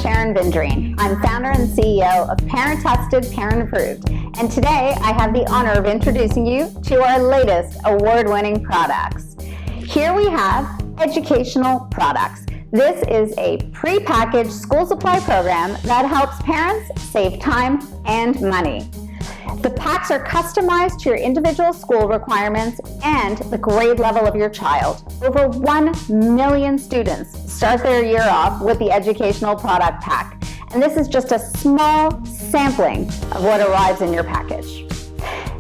Sharon Vinderine. I'm founder and CEO of Parent Tested, Parent Approved, and today I have the honor of introducing you to our latest award-winning products. Here we have educational products. This is a pre-packaged school supply program that helps parents save time and money. The packs are customized to your individual school requirements and the grade level of your child. Over 1 million students start their year off with the educational product pack, and this is just a small sampling of what arrives in your package.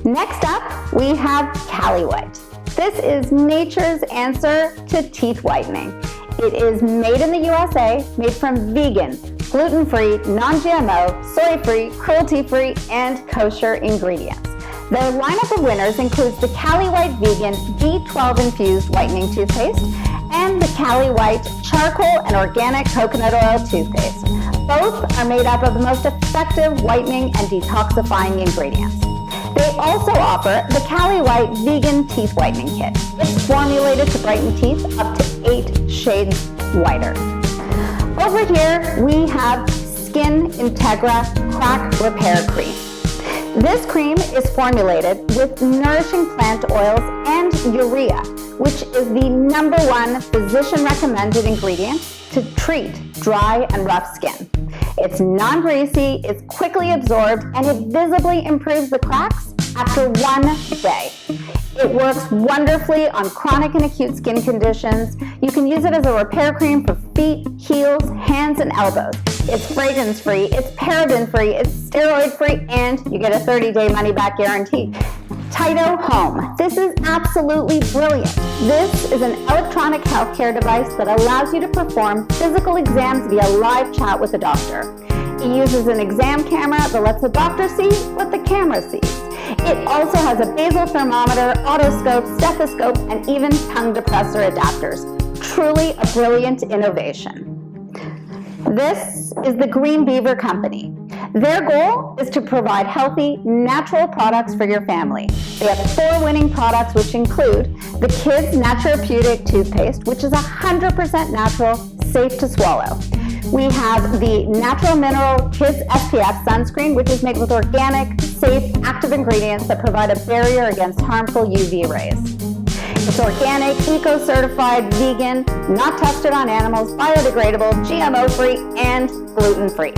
Next up, we have Calloway. This is nature's answer to teeth whitening. It is made in the USA, made from vegan, gluten-free, non-GMO, soy-free, cruelty-free, and kosher ingredients. Their lineup of winners includes the Calloway Vegan B12 Infused Whitening Toothpaste and the Calloway Charcoal and Organic Coconut Oil Toothpaste. Both are made up of the most effective whitening and detoxifying ingredients. They also offer the Calloway Vegan Teeth Whitening Kit. It's formulated to brighten teeth up to 8 shades whiter. Over here, we have Skin Integra Crack Repair Cream. This cream is formulated with nourishing plant oils and urea, which is the #1 physician-recommended ingredient to treat dry and rough skin. It's non-greasy, it's quickly absorbed, and it visibly improves the cracks after 1 day. It works wonderfully on chronic and acute skin conditions. You can use it as a repair cream for feet, heels, hands, and elbows. It's fragrance-free, it's paraben-free, it's steroid-free, and you get a 30-day money-back guarantee. Tyto Home. This is absolutely brilliant. This is an electronic healthcare device that allows you to perform physical exams via live chat with a doctor. It uses an exam camera that lets the doctor see what the camera sees. It also has a basal thermometer, otoscope, stethoscope, and even tongue depressor adapters. Truly a brilliant innovation. This is the Green Beaver Company. Their goal is to provide healthy, natural products for your family. They have 4 winning products, which include the Kids Naturopeutic Toothpaste, which is 100% natural, safe to swallow. We have the Natural Mineral Kids SPF Sunscreen, which is made with organic, safe, active ingredients that provide a barrier against harmful UV rays. It's organic, eco-certified, vegan, not tested on animals, biodegradable, GMO-free, and gluten-free.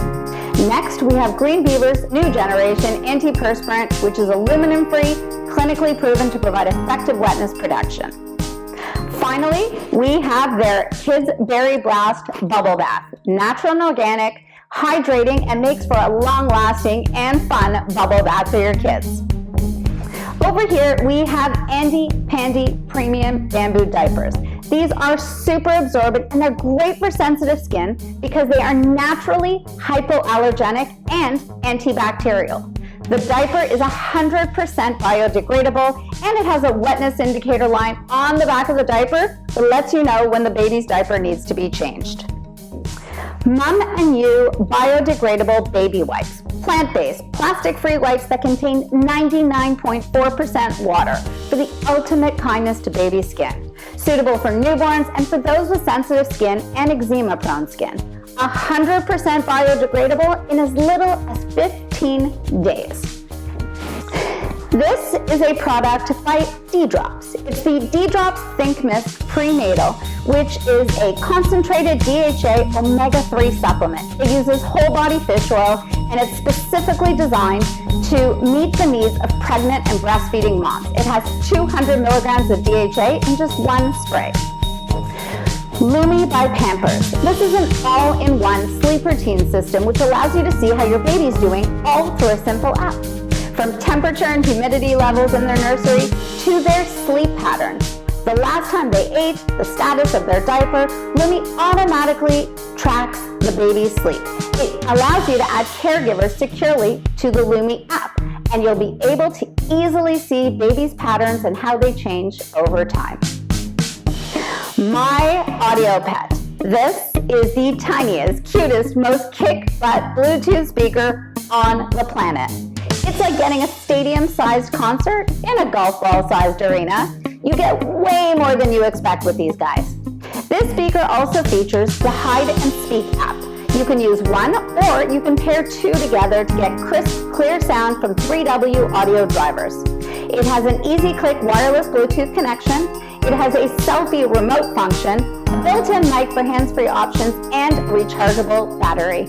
Next, we have Green Beaver's new generation antiperspirant, which is aluminum-free, clinically proven to provide effective wetness protection. Finally, we have their Kids Berry Blast Bubble Bath, natural and organic, hydrating, and makes for a long-lasting and fun bubble bath for your kids. Over here, we have Andy Pandy Premium Bamboo Diapers. These are super absorbent and they're great for sensitive skin because they are naturally hypoallergenic and antibacterial. The diaper is 100% biodegradable and it has a wetness indicator line on the back of the diaper that lets you know when the baby's diaper needs to be changed. Mum and You Biodegradable Baby Wipes. Plant-based, plastic-free wipes that contain 99.4% water for the ultimate kindness to baby skin. Suitable for newborns and for those with sensitive skin and eczema-prone skin. 100% biodegradable in as little as 15 days. This is a product by Ddrops. It's the Ddrops Think Mist Prenatal, which is a concentrated DHA omega-3 supplement. It uses whole body fish oil and it's specifically designed to meet the needs of pregnant and breastfeeding moms. It has 200 milligrams of DHA in just 1 spray. Lumi by Pampers. This is an all-in-one sleep routine system which allows you to see how your baby's doing all through a simple app. From temperature and humidity levels in their nursery to their sleep patterns. The last time they ate, the status of their diaper, Lumi automatically tracks the baby's sleep. It allows you to add caregivers securely to the Lumi app, and you'll be able to easily see baby's patterns and how they change over time. My Audio Pet. This is the tiniest, cutest, most kick-butt Bluetooth speaker on the planet. It's like getting a stadium-sized concert in a golf ball-sized arena. You get way more than you expect with these guys. This speaker also features the Hide and Speak app. You can use one, or you can pair two together to get crisp, clear sound from 3W audio drivers. It has an easy-click wireless Bluetooth connection. It has a selfie remote function, a built-in mic for hands-free options, and a rechargeable battery.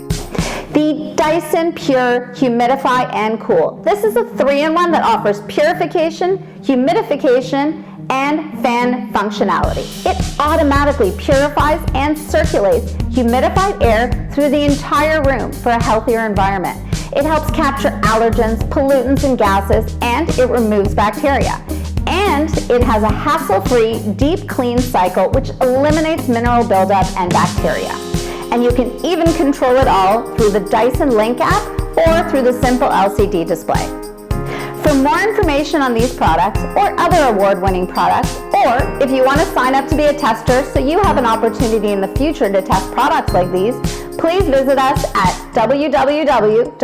The Dyson Pure Humidify+Cool. This is a 3-in-1 that offers purification, humidification, and fan functionality. It automatically purifies and circulates humidified air through the entire room for a healthier environment. It helps capture allergens, pollutants, and gases, and it removes bacteria. And it has a hassle-free deep clean cycle which eliminates mineral buildup and bacteria. And you can even control it all through the Dyson Link app or through the simple LCD display. For more information on these products or other award-winning products, or if you want to sign up to be a tester so you have an opportunity in the future to test products like these, please visit us at www.ptpa.com.